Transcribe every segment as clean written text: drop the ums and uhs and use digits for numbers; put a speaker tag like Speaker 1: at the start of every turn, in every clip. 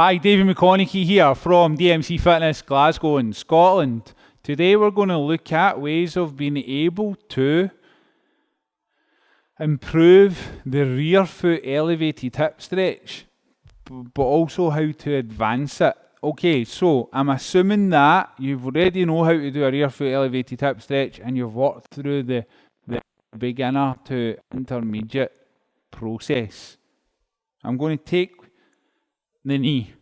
Speaker 1: Hi, Davie McConaughey here from DMC Fitness Glasgow in Scotland. Today we're going to look at ways of being able to improve the rear foot elevated hip stretch, but also how to advance it. Okay, so I'm assuming that you've already know how to do a rear foot elevated hip stretch and you've worked through the beginner to intermediate process. I'm going to take the knee.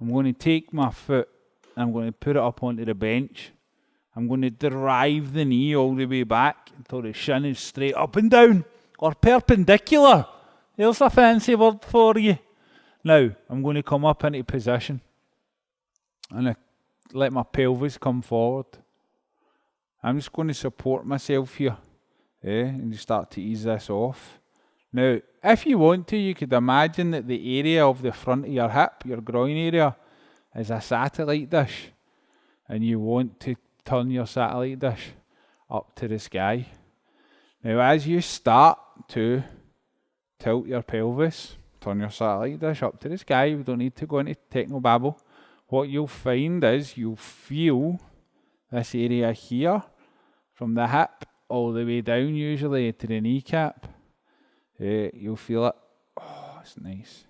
Speaker 1: I'm going to take my foot and I'm going to put it up onto the bench. I'm going to drive the knee all the way back until the shin is straight up and down or perpendicular. There's a fancy word for you. Now, I'm going to come up into position and I let my pelvis come forward. I'm just going to support myself here and just start to ease this off. Now, if you want to, you could imagine that the area of the front of your hip, your groin area, is a satellite dish. And you want to turn your satellite dish up to the sky. Now, as you start to tilt your pelvis, turn your satellite dish up to the sky, we don't need to go into technobabble. What you'll find is you'll feel this area here from the hip all the way down, usually to the kneecap. You'll feel it. Oh, it's nice.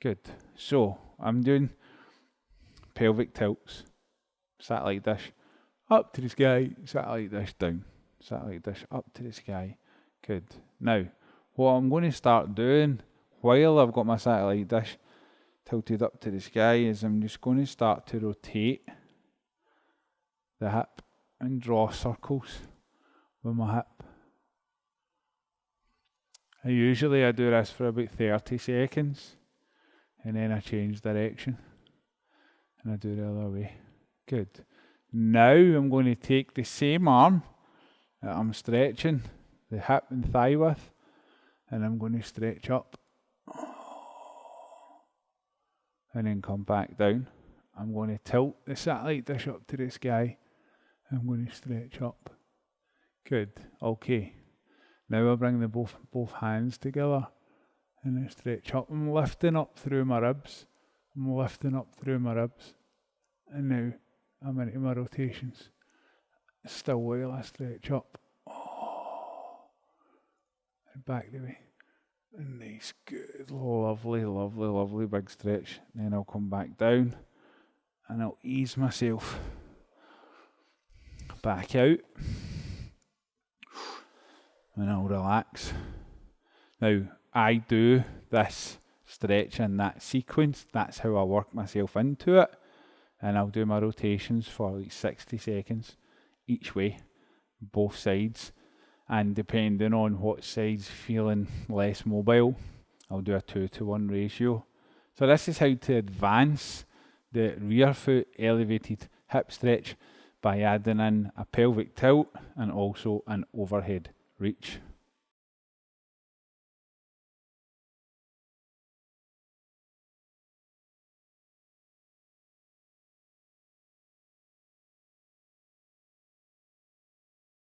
Speaker 1: Good. So, I'm doing pelvic tilts. Satellite dish up to the sky. Satellite dish down. Satellite dish up to the sky. Good. Now, what I'm going to start doing while I've got my satellite dish tilted up to the sky is I'm just going to start to rotate the hip and draw circles with my hip. Usually I do this for about 30 seconds and then I change direction and I do the other way. Good. Now I'm going to take the same arm that I'm stretching the hip and thigh with and I'm going to stretch up and then come back down. I'm going to tilt the satellite dish up to the sky. I'm going to stretch up. Good. Okay. Now I bring the both hands together and I stretch up. I'm lifting up through my ribs. I'm lifting up through my ribs. And now I'm into my rotations. Still while I stretch up. And back the way. Nice, good, lovely, lovely, lovely big stretch. Then I'll come back down and I'll ease myself back out. And I'll relax. Now, I do this stretch in that sequence. That's how I work myself into it. And I'll do my rotations for like 60 seconds each way, both sides. And depending on what side's feeling less mobile, I'll do a 2-to-1 ratio. So this is how to advance the rear foot elevated hip stretch by adding in a pelvic tilt and also an overhead reach.